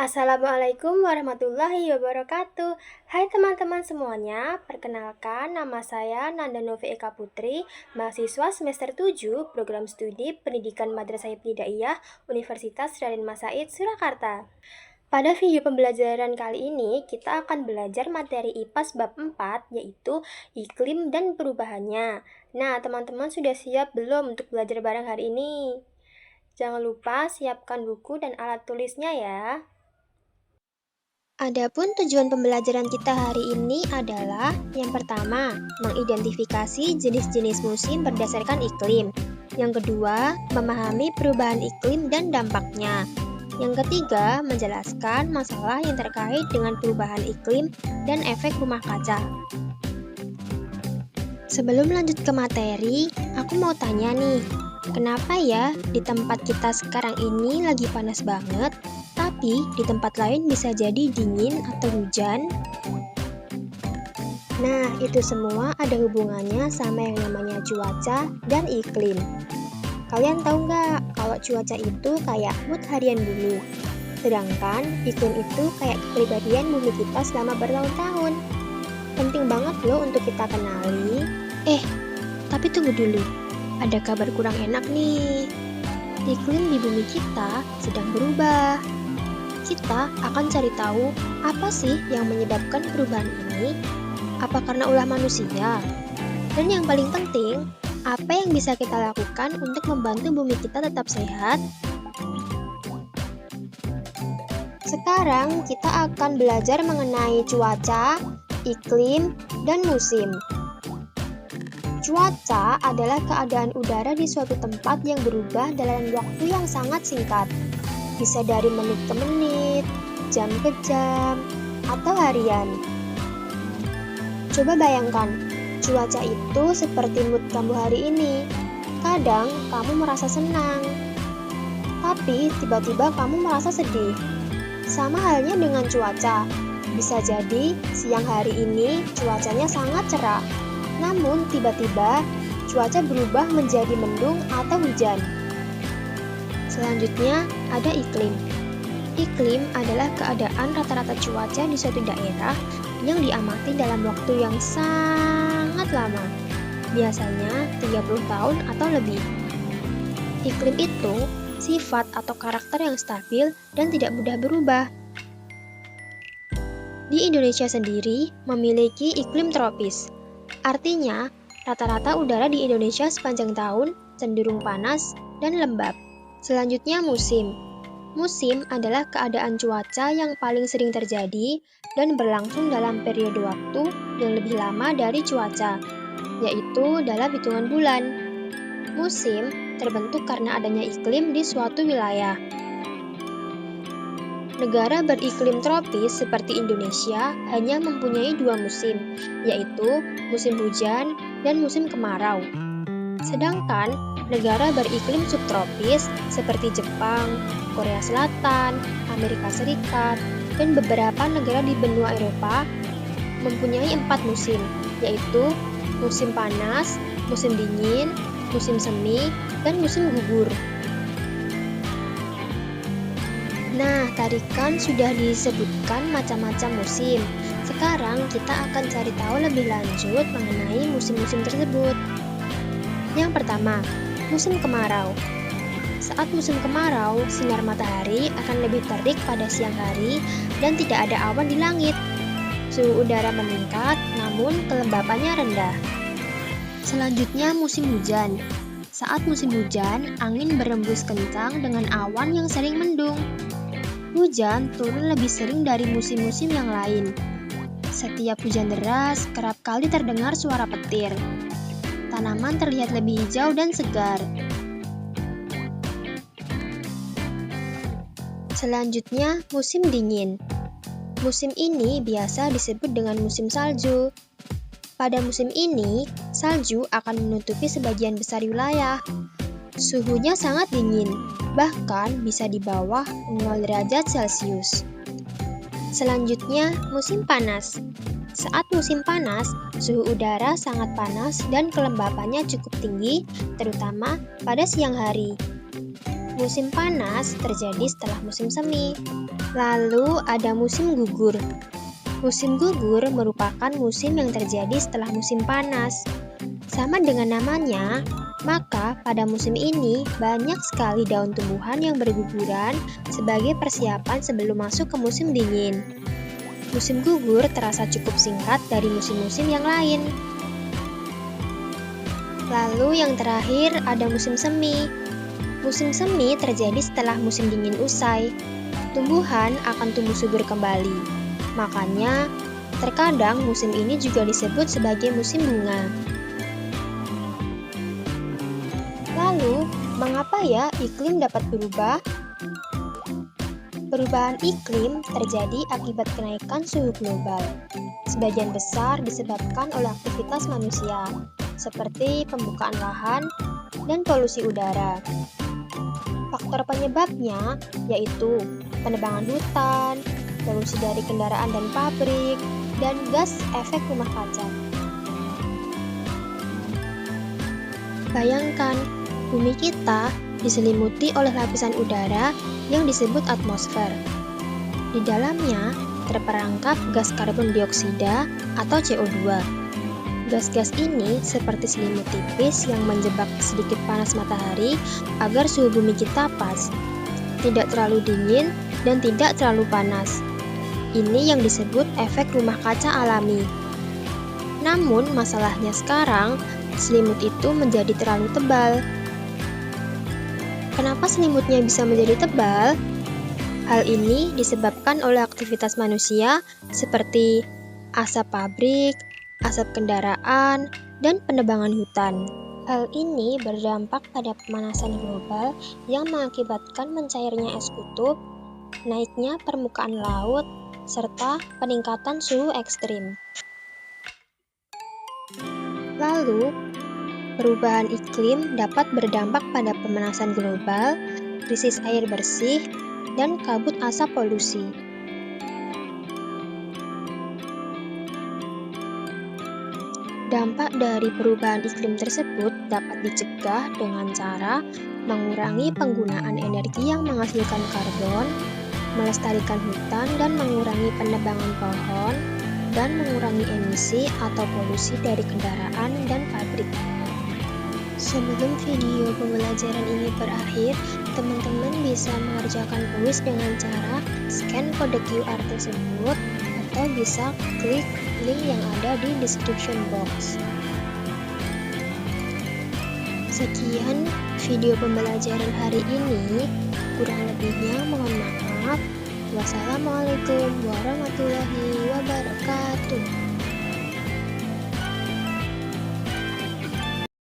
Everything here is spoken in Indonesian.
Assalamualaikum warahmatullahi wabarakatuh. Hai teman-teman semuanya, perkenalkan nama saya Nanda Novi Eka Putri, mahasiswa semester 7 program studi Pendidikan Madrasah Ibtidaiyah Universitas Raden Mas Said, Surakarta. Pada video pembelajaran kali ini, kita akan belajar materi IPAS bab 4, yaitu iklim dan perubahannya. Nah, teman-teman sudah siap belum untuk belajar bareng hari ini? Jangan lupa siapkan buku dan alat tulisnya ya. Adapun tujuan pembelajaran kita hari ini adalah yang pertama, mengidentifikasi jenis-jenis musim berdasarkan iklim. Yang kedua, memahami perubahan iklim dan dampaknya. Yang ketiga, menjelaskan masalah yang terkait dengan perubahan iklim dan efek rumah kaca. Sebelum lanjut ke materi, aku mau tanya nih, kenapa ya di tempat kita sekarang ini lagi panas banget, tapi di tempat lain bisa jadi dingin atau hujan? Nah, itu semua ada hubungannya sama yang namanya cuaca dan iklim. Kalian tahu nggak kalau cuaca itu kayak mood harian bumi, sedangkan iklim itu kayak kepribadian bumi kita selama bertahun-tahun. Penting banget loh untuk kita kenali. Tapi tunggu dulu, ada kabar kurang enak nih. Iklim di bumi kita sedang berubah. Kita akan cari tahu apa sih yang menyebabkan perubahan ini? Apa karena ulah manusia? Dan yang paling penting, apa yang bisa kita lakukan untuk membantu bumi kita tetap sehat? Sekarang kita akan belajar mengenai cuaca, iklim, dan musim. Cuaca adalah keadaan udara di suatu tempat yang berubah dalam waktu yang sangat singkat. Bisa dari menit ke menit, jam ke jam, atau harian. Coba bayangkan, cuaca itu seperti mood kamu hari ini. Kadang kamu merasa senang, tapi tiba-tiba kamu merasa sedih. Sama halnya dengan cuaca. Bisa jadi siang hari ini cuacanya sangat cerah. Namun tiba-tiba cuaca berubah menjadi mendung atau hujan. Selanjutnya ada iklim. Iklim adalah keadaan rata-rata cuaca di suatu daerah yang diamati dalam waktu yang sangat lama. Biasanya 30 tahun atau lebih. Iklim itu sifat atau karakter yang stabil dan tidak mudah berubah. Di Indonesia sendiri memiliki iklim tropis. Artinya, rata-rata udara di Indonesia sepanjang tahun cenderung panas dan lembab. Selanjutnya musim. Musim adalah keadaan cuaca yang paling sering terjadi dan berlangsung dalam periode waktu yang lebih lama dari cuaca, yaitu dalam hitungan bulan. Musim terbentuk karena adanya iklim di suatu wilayah. Negara beriklim tropis seperti Indonesia hanya mempunyai 2 musim, yaitu musim hujan dan musim kemarau. Sedangkan negara beriklim subtropis seperti Jepang, Korea Selatan, Amerika Serikat, dan beberapa negara di benua Eropa mempunyai 4 musim, yaitu musim panas, musim dingin, musim semi, dan musim gugur. Nah, tadi kan sudah disebutkan macam-macam musim. Sekarang kita akan cari tahu lebih lanjut mengenai musim-musim tersebut. Yang pertama, musim kemarau. Saat musim kemarau, sinar matahari akan lebih terik pada siang hari dan tidak ada awan di langit. Suhu udara meningkat, namun kelembapannya rendah. Selanjutnya, musim hujan. Saat musim hujan, angin berembus kencang dengan awan yang sering mendung. Hujan turun lebih sering dari musim-musim yang lain. Setiap hujan deras, kerap kali terdengar suara petir. Tanaman terlihat lebih hijau dan segar. Selanjutnya, musim dingin. Musim ini biasa disebut dengan musim salju. Pada musim ini, salju akan menutupi sebagian besar wilayah. Suhunya sangat dingin, bahkan bisa di bawah 0 derajat Celcius. Selanjutnya, musim panas. Saat musim panas, suhu udara sangat panas dan kelembapannya cukup tinggi, terutama pada siang hari. Musim panas terjadi setelah musim semi. Lalu ada musim gugur. Musim gugur merupakan musim yang terjadi setelah musim panas. Sama dengan namanya, maka pada musim ini banyak sekali daun tumbuhan yang berguguran sebagai persiapan sebelum masuk ke musim dingin. Musim gugur terasa cukup singkat dari musim-musim yang lain. Lalu yang terakhir ada musim semi. Musim semi terjadi setelah musim dingin usai. Tumbuhan akan tumbuh subur kembali. Makanya, terkadang musim ini juga disebut sebagai musim bunga. Lalu, mengapa ya iklim dapat berubah? Perubahan iklim terjadi akibat kenaikan suhu global. Sebagian besar disebabkan oleh aktivitas manusia, seperti pembukaan lahan dan polusi udara. Faktor penyebabnya yaitu penebangan hutan, polusi dari kendaraan dan pabrik, dan gas efek rumah kaca. Bayangkan, bumi kita diselimuti oleh lapisan udara yang disebut atmosfer. Di dalamnya terperangkap gas karbon dioksida atau CO2. Gas-gas ini seperti selimut tipis yang menjebak sedikit panas matahari agar suhu bumi kita pas, tidak terlalu dingin dan tidak terlalu panas. Ini yang disebut efek rumah kaca alami. Namun masalahnya sekarang, selimut itu menjadi terlalu tebal. Kenapa selimutnya bisa menjadi tebal? Hal ini disebabkan oleh aktivitas manusia seperti asap pabrik, asap kendaraan, dan penebangan hutan. Hal ini berdampak pada pemanasan global yang mengakibatkan mencairnya es kutub, naiknya permukaan laut, serta peningkatan suhu ekstrim. Lalu, perubahan iklim dapat berdampak pada pemanasan global, krisis air bersih, dan kabut asap polusi. Dampak dari perubahan iklim tersebut dapat dicegah dengan cara mengurangi penggunaan energi yang menghasilkan karbon, melestarikan hutan dan mengurangi penebangan pohon, dan mengurangi emisi atau polusi dari kendaraan dan pabrik. Sebelum video pembelajaran ini berakhir, teman-teman bisa mengerjakan kuis dengan cara scan kode QR tersebut atau bisa klik link yang ada di description box. Sekian video pembelajaran hari ini, kurang lebihnya mohon maaf. Wassalamualaikum.